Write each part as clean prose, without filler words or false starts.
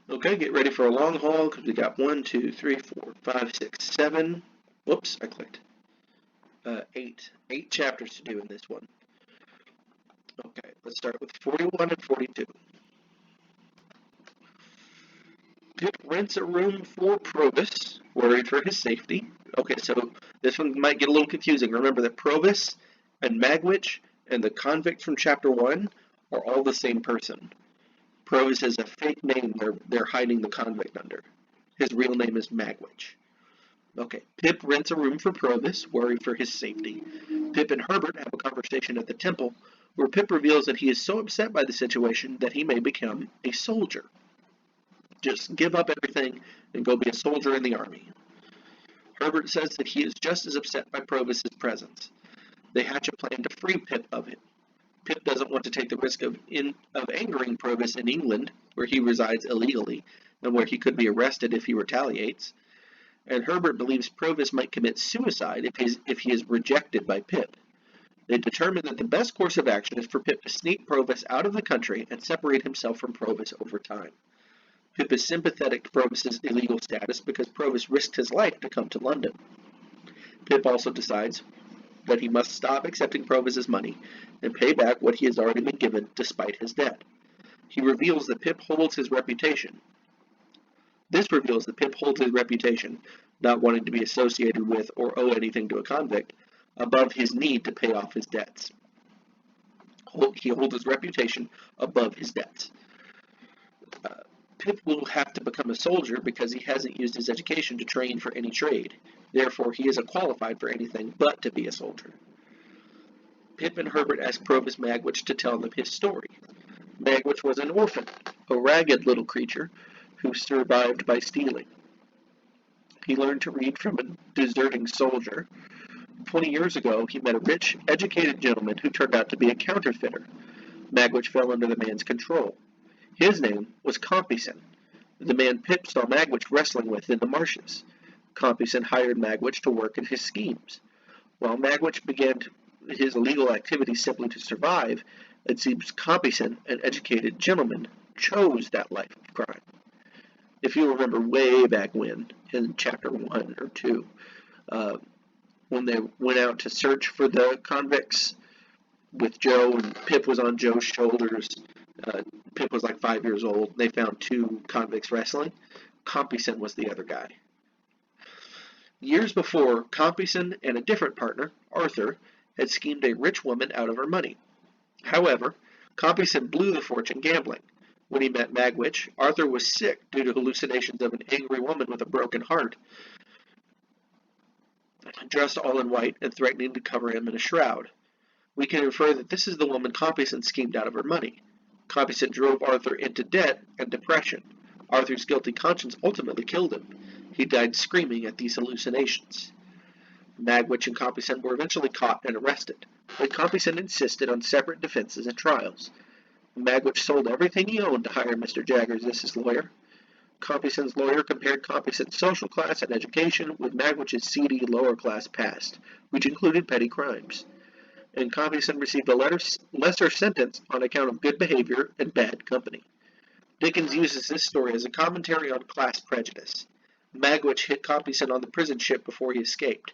Okay, get ready for a long haul because we got 1, 2, 3, 4, 5, 6, 7. Whoops, I clicked. 8. 8 chapters to do in this one. Okay, let's start with 41 and 42. Pip rents a room for Provis, worried for his safety. Okay, so this one might get a little confusing. Remember that Provis and Magwitch and the convict from chapter 1 are all the same person. Provis is a fake name they're hiding the convict under. His real name is Magwitch. Okay, Pip rents a room for Provis, worried for his safety. Pip and Herbert have a conversation at the temple, where Pip reveals that he is so upset by the situation that he may become a soldier. Just give up everything and go be a soldier in the army. Herbert says that he is just as upset by Provis's presence. They hatch a plan to free Pip of it. Pip doesn't want to take the risk of angering Provis in England, where he resides illegally, and where he could be arrested if he retaliates. And Herbert believes Provis might commit suicide if he is rejected by Pip. They determine that the best course of action is for Pip to sneak Provis out of the country and separate himself from Provis over time. Pip is sympathetic to Provis's illegal status because Provis risked his life to come to London. Pip also decides that he must stop accepting Provis's money and pay back what he has already been given despite his debt. He reveals that Pip holds his reputation. This reveals that Pip holds his reputation, not wanting to be associated with or owe anything to a convict, above his need to pay off his debts. He holds his reputation above his debts. Pip will have to become a soldier because he hasn't used his education to train for any trade. Therefore, he isn't qualified for anything but to be a soldier. Pip and Herbert ask Provis Magwitch to tell them his story. Magwitch was an orphan, a ragged little creature who survived by stealing. He learned to read from a deserting soldier. 20 years ago, he met a rich, educated gentleman who turned out to be a counterfeiter. Magwitch fell under the man's control. His name was Compeyson, the man Pip saw Magwitch wrestling with in the marshes. Compeyson hired Magwitch to work in his schemes. While Magwitch began his illegal activities simply to survive, it seems Compeyson, an educated gentleman, chose that life of crime. If you remember way back when, in chapter 1 or 2, when they went out to search for the convicts with Joe, and Pip was on Joe's shoulders. Pip was like 5 years old. They found 2 convicts wrestling. Compeyson was the other guy. Years before, Compeyson and a different partner, Arthur, had schemed a rich woman out of her money. However, Compeyson blew the fortune gambling. When he met Magwitch, Arthur was sick due to hallucinations of an angry woman with a broken heart, dressed all in white and threatening to cover him in a shroud. We can infer that this is the woman Compeyson schemed out of her money. Compeyson drove Arthur into debt and depression. Arthur's guilty conscience ultimately killed him. He died screaming at these hallucinations. Magwitch and Compeyson were eventually caught and arrested, but Compeyson insisted on separate defenses and trials. Magwitch sold everything he owned to hire Mr. Jaggers as his lawyer. Compeyson's lawyer compared Compeyson's social class and education with Magwitch's seedy lower-class past, which included petty crimes. And Compeyson received a lesser sentence on account of good behavior and bad company. Dickens uses this story as a commentary on class prejudice. Magwitch hit Compeyson on the prison ship before he escaped.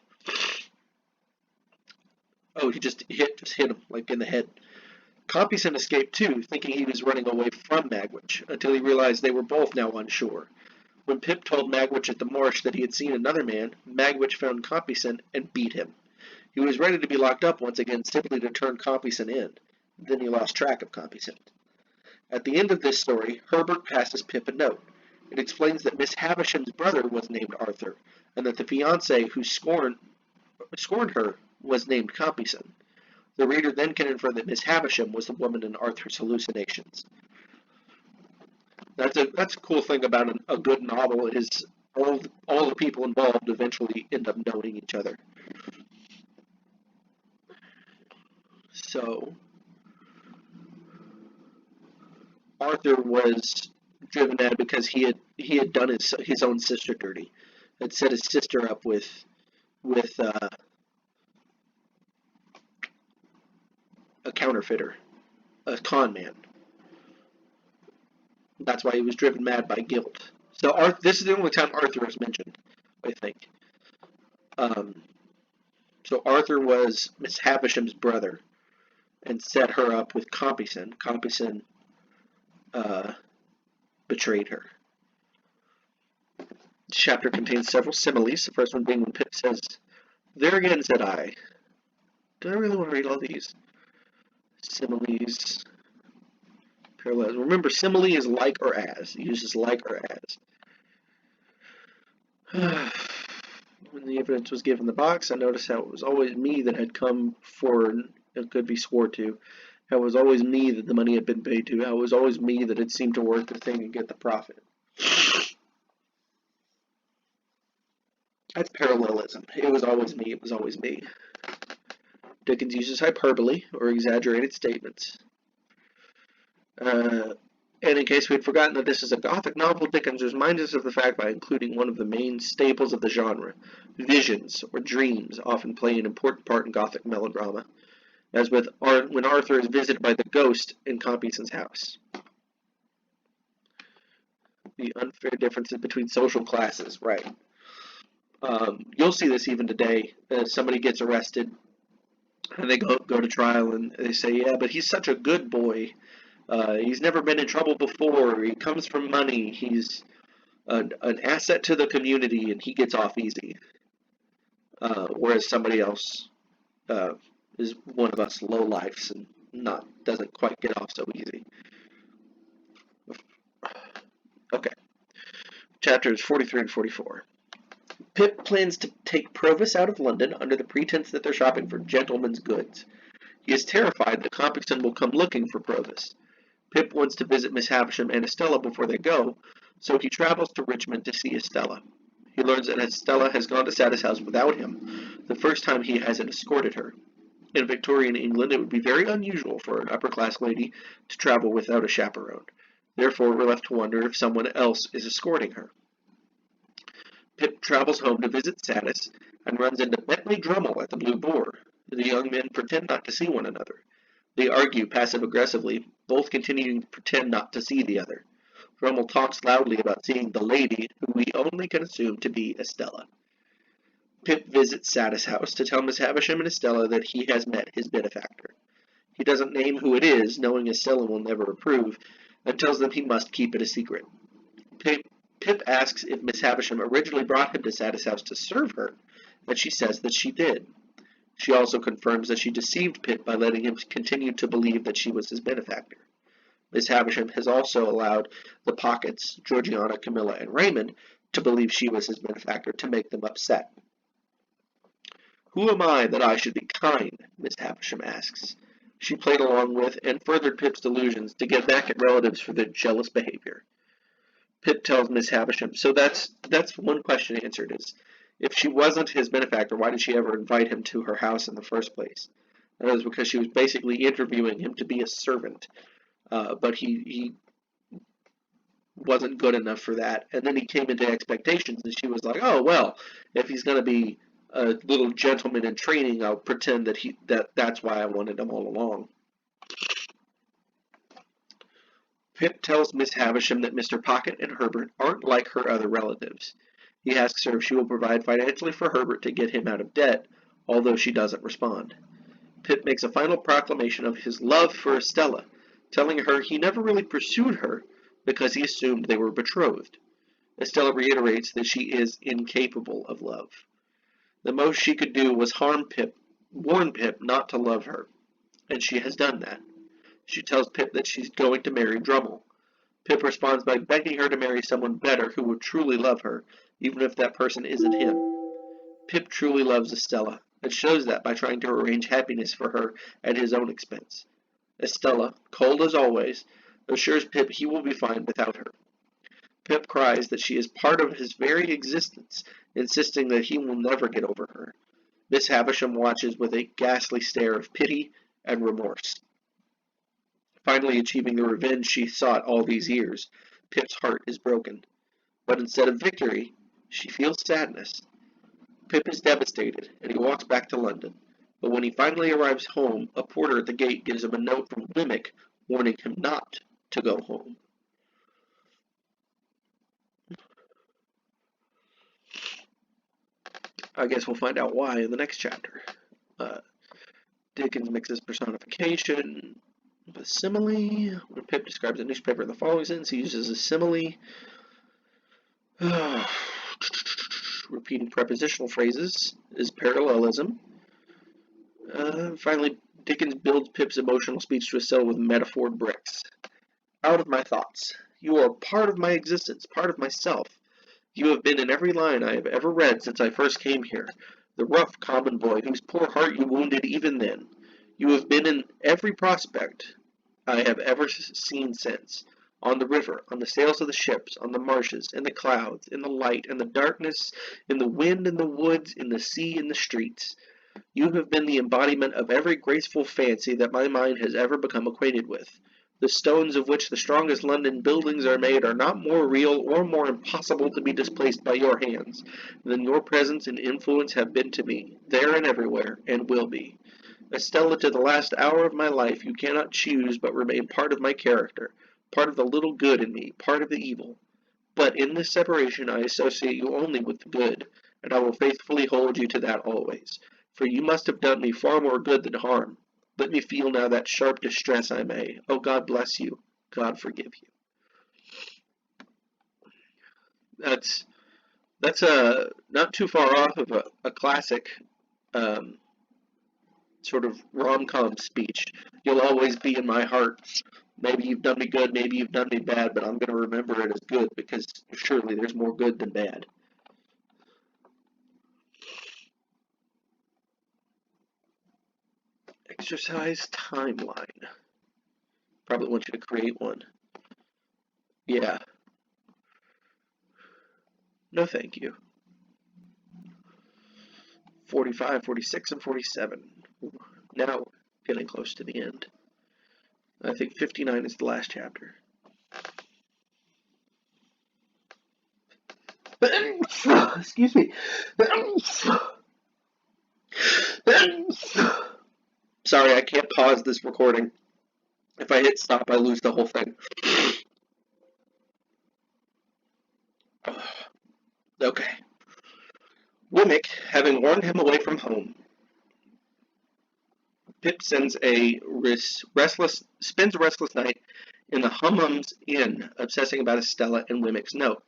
Oh, he just hit him, like in the head. Compeyson escaped too, thinking he was running away from Magwitch, until he realized they were both now on shore. When Pip told Magwitch at the marsh that he had seen another man, Magwitch found Compeyson and beat him. He was ready to be locked up once again simply to turn Compeyson in. Then he lost track of Compeyson. At the end of this story, Herbert passes Pip a note. It explains that Miss Havisham's brother was named Arthur, and that the fiancé who scorned her was named Compeyson. The reader then can infer that Miss Havisham was the woman in Arthur's hallucinations. That's a cool thing about a good novel is all the people involved eventually end up knowing each other. So Arthur was driven mad because he had done his own sister dirty, had set his sister up with a counterfeiter, a con man. That's why he was driven mad by guilt. So this is the only time Arthur is mentioned, I think. So Arthur was Miss Havisham's brother and set her up with Compeyson. Compeyson betrayed her. This chapter contains several similes. The first one being when Pip says, "There again, said I." Do I really want to read all these? Similes, parallels. Remember, simile is like or as. It uses like or as. When the evidence was given the box, I noticed how it was always me that had come forward and could be swore to. How it was always me that the money had been paid to. How it was always me that had seemed to work the thing and get the profit. That's parallelism. It was always me. It was always me. Dickens uses hyperbole, or exaggerated statements. And in case we had forgotten that this is a Gothic novel, Dickens reminds us of the fact by including one of the main staples of the genre. Visions, or dreams, often play an important part in Gothic melodrama, as with when Arthur is visited by the ghost in Compeyson's house. The unfair differences between social classes, right. You'll see this even today. Somebody gets arrested, and they go to trial, and they say, yeah, but he's such a good boy. He's never been in trouble before. He comes from money. He's an asset to the community, and he gets off easy. Whereas somebody else is one of us lowlifes and doesn't quite get off so easy. Okay. Chapters 43 and 44. Pip plans to take Provis out of London under the pretense that they're shopping for gentlemen's goods. He is terrified that Compeyson will come looking for Provis. Pip wants to visit Miss Havisham and Estella before they go, so he travels to Richmond to see Estella. He learns that Estella has gone to Satis House without him, the first time he hasn't escorted her. In Victorian England, it would be very unusual for an upper-class lady to travel without a chaperone. Therefore, we're left to wonder if someone else is escorting her. Pip travels home to visit Satis and runs into Bentley Drummle at the Blue Boar. The young men pretend not to see one another. They argue passive-aggressively, both continuing to pretend not to see the other. Drummle talks loudly about seeing the lady, who we only can assume to be Estella. Pip visits Satis House to tell Miss Havisham and Estella that he has met his benefactor. He doesn't name who it is, knowing Estella will never approve, and tells them he must keep it a secret. Pip asks if Miss Havisham originally brought him to Satis House to serve her, and she says that she did. She also confirms that she deceived Pip by letting him continue to believe that she was his benefactor. Miss Havisham has also allowed the Pockets, Georgiana, Camilla, and Raymond, to believe she was his benefactor to make them upset. Who am I that I should be kind? Miss Havisham asks. She played along with and furthered Pip's delusions to get back at relatives for their jealous behavior. Pip tells Miss Havisham, so that's one question answered is, if she wasn't his benefactor, why did she ever invite him to her house in the first place? And that was because she was basically interviewing him to be a servant, but he wasn't good enough for that. And then he came into expectations, and she was like, oh, well, if he's going to be a little gentleman in training, I'll pretend that's why I wanted him all along. Pip tells Miss Havisham that Mr. Pocket and Herbert aren't like her other relatives. He asks her if she will provide financially for Herbert to get him out of debt, although she doesn't respond. Pip makes a final proclamation of his love for Estella, telling her he never really pursued her because he assumed they were betrothed. Estella reiterates that she is incapable of love. The most she could do was warn Pip not to love her, and she has done that. She tells Pip that she's going to marry Drummle. Pip responds by begging her to marry someone better who would truly love her, even if that person isn't him. Pip truly loves Estella, and shows that by trying to arrange happiness for her at his own expense. Estella, cold as always, assures Pip he will be fine without her. Pip cries that she is part of his very existence, insisting that he will never get over her. Miss Havisham watches with a ghastly stare of pity and remorse. Finally achieving the revenge she sought all these years, Pip's heart is broken. But instead of victory, she feels sadness. Pip is devastated, and he walks back to London. But when he finally arrives home, a porter at the gate gives him a note from Wemmick warning him not to go home. I guess we'll find out why in the next chapter. Dickens mixes personification with simile. When Pip describes a newspaper in the following sentence, he uses a simile. Repeating prepositional phrases is parallelism. Finally, Dickens builds Pip's emotional speech to a cell with metaphored bricks. Out of my thoughts. You are part of my existence, part of myself. You have been in every line I have ever read since I first came here. The rough, common boy whose poor heart you wounded even then. You have been in every prospect I have ever seen since. On the river, on the sails of the ships, on the marshes, in the clouds, in the light, in the darkness, in the wind, in the woods, in the sea, in the streets. You have been the embodiment of every graceful fancy that my mind has ever become acquainted with. The stones of which the strongest London buildings are made are not more real or more impossible to be displaced by your hands than your presence and influence have been to me, there and everywhere, and will be. Estella, to the last hour of my life, you cannot choose but remain part of my character, part of the little good in me, part of the evil. But in this separation I associate you only with the good, and I will faithfully hold you to that always. For you must have done me far more good than harm. Let me feel now that sharp distress I may. Oh, God bless you. God forgive you. That's not too far off of a classic sort of rom-com speech. You'll always be in my heart. Maybe you've done me good, maybe you've done me bad, but I'm going to remember it as good because surely there's more good than bad. Exercise timeline. Probably want you to create one. Yeah. No, thank you. 45, 46, and 47. Now, getting close to the end. I think 59 is the last chapter. Excuse me. Sorry, I can't pause this recording. If I hit stop, I lose the whole thing. Okay. Wemmick, having warned him away from home, Pip spends a restless night in the Hummums Inn, obsessing about Estella and Wemmick's note.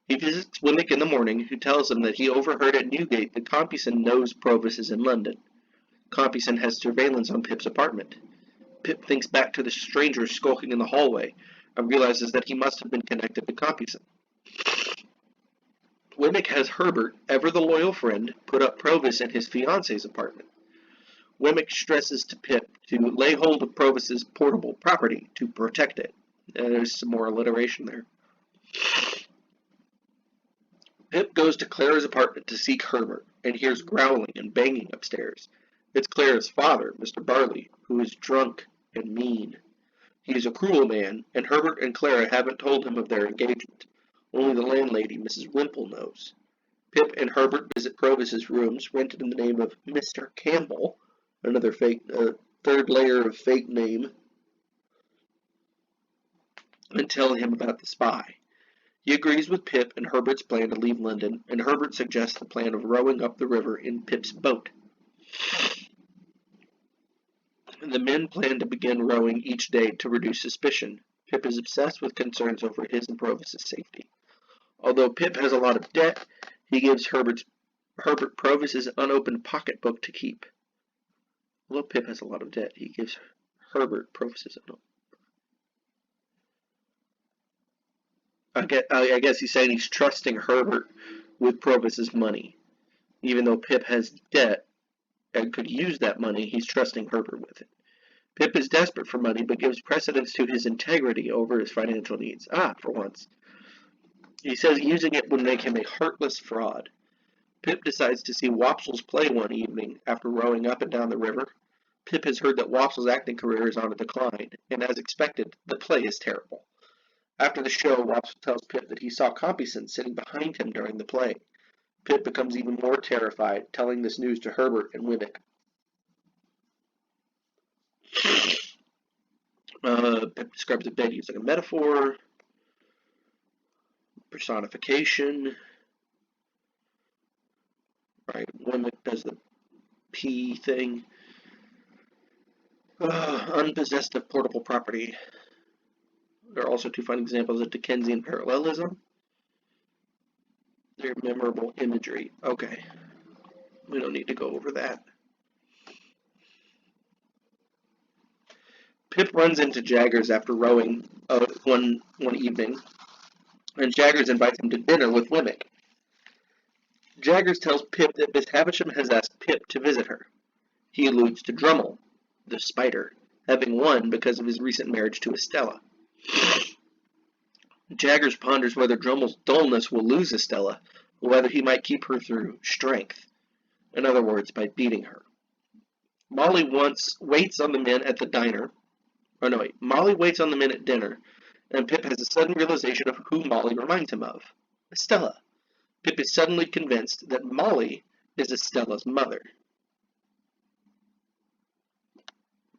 He visits Wemmick in the morning, who tells him that he overheard at Newgate that Compeyson knows Provis is in London. Compeyson has surveillance on Pip's apartment. Pip thinks back to the stranger skulking in the hallway and realizes that he must have been connected to Compeyson. Wemmick has Herbert, ever the loyal friend, put up Provis in his fiancée's apartment. Wemmick stresses to Pip to lay hold of Provis's portable property to protect it. There's some more alliteration there. Pip goes to Clara's apartment to seek Herbert, and hears growling and banging upstairs. It's Clara's father, Mr. Barley, who is drunk and mean. He is a cruel man, and Herbert and Clara haven't told him of their engagement. Only the landlady, Mrs. Wimple, knows. Pip and Herbert visit Provis's rooms, rented in the name of Mr. Campbell, another third layer of fake name, and tell him about the spy. He agrees with Pip and Herbert's plan to leave London, and Herbert suggests the plan of rowing up the river in Pip's boat. The men plan to begin rowing each day to reduce suspicion. Pip is obsessed with concerns over his and Provis's safety. Although Pip has a lot of debt, he gives Herbert Provis's unopened pocketbook to keep. Although Pip has a lot of debt, he gives Herbert Provis's unopened. I guess he's saying he's trusting Herbert with Provis's money. Even though Pip has debt and could use that money, he's trusting Herbert with it. Pip is desperate for money, but gives precedence to his integrity over his financial needs. For once. He says using it would make him a heartless fraud. Pip decides to see Wopsle's play one evening after rowing up and down the river. Pip has heard that Wopsle's acting career is on a decline, and as expected, the play is terrible. After the show, Wopsle tells Pip that he saw Compeyson sitting behind him during the play. Pip becomes even more terrified, telling this news to Herbert and Wemmick. Pip describes the bed using a metaphor, personification. Right, Wemmick does the P thing. Unpossessed of portable property. There are also two fine examples of Dickensian parallelism. They're memorable imagery. Okay, we don't need to go over that. Pip runs into Jaggers after rowing one evening, and Jaggers invites him to dinner with Wemmick. Jaggers tells Pip that Miss Havisham has asked Pip to visit her. He alludes to Drummle, the spider, having won because of his recent marriage to Estella. Jaggers ponders whether Drummle's dullness will lose Estella, or whether he might keep her through strength. In other words, by beating her. Molly waits on the men at the diner. Molly waits on the men at dinner, and Pip has a sudden realization of who Molly reminds him of. Estella. Pip is suddenly convinced that Molly is Estella's mother.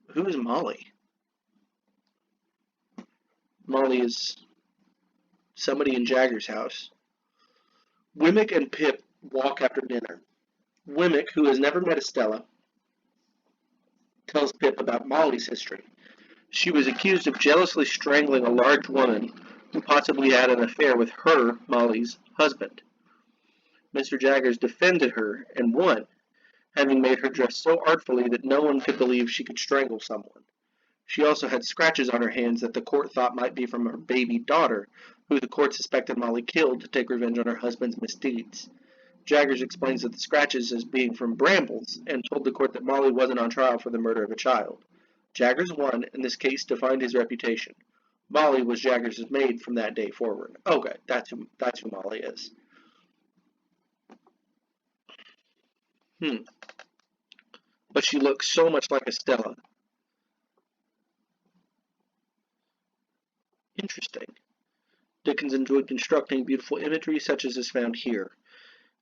Who is Molly? Molly is somebody in Jaggers' house. Wemmick and Pip walk after dinner. Wemmick, who has never met Estella, tells Pip about Molly's history. She was accused of jealously strangling a large woman who possibly had an affair with her, Molly's, husband. Mr. Jaggers defended her and won, having made her dress so artfully that no one could believe she could strangle someone. She also had scratches on her hands that the court thought might be from her baby daughter, who the court suspected Molly killed to take revenge on her husband's misdeeds. Jaggers explains that the scratches as being from brambles, and told the court that Molly wasn't on trial for the murder of a child. Jaggers won, and this case defined his reputation. Molly was Jaggers' maid from that day forward. Okay, that's who Molly is. But she looks so much like Estella. Interesting. Dickens enjoyed constructing beautiful imagery such as is found here.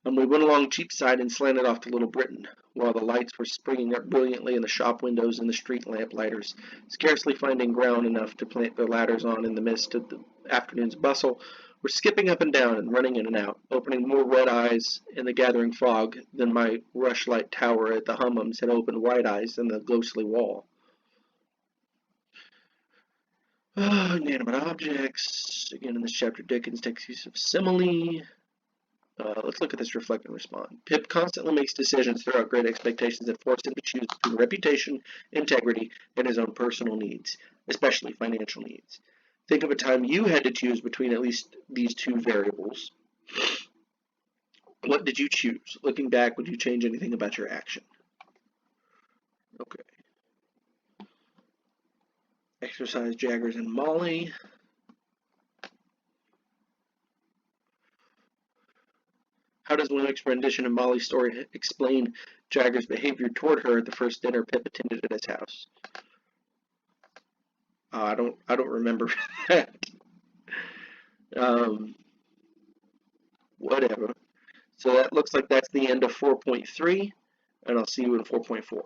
And we went along Cheapside and slanted off to Little Britain, while the lights were springing up brilliantly in the shop windows and the street lamplighters, scarcely finding ground enough to plant their ladders on in the midst of the afternoon's bustle, were skipping up and down and running in and out, opening more red eyes in the gathering fog than my rushlight tower at the Hummums had opened white eyes in the ghostly wall. Inanimate objects. Again, in this chapter, Dickens takes use of simile. Let's look at this reflect and respond. Pip constantly makes decisions throughout Great Expectations that force him to choose between reputation, integrity, and his own personal needs, especially financial needs. Think of a time you had to choose between at least these two variables. What did you choose? Looking back, would you change anything about your action? Okay. Exercise Jaggers and Molly. How does Wemmick's rendition of Molly's story explain Jaggers' behavior toward her at the first dinner Pip attended at his house? I don't remember that. Whatever. So that looks like that's the end of 4.3, and I'll see you in 4.4.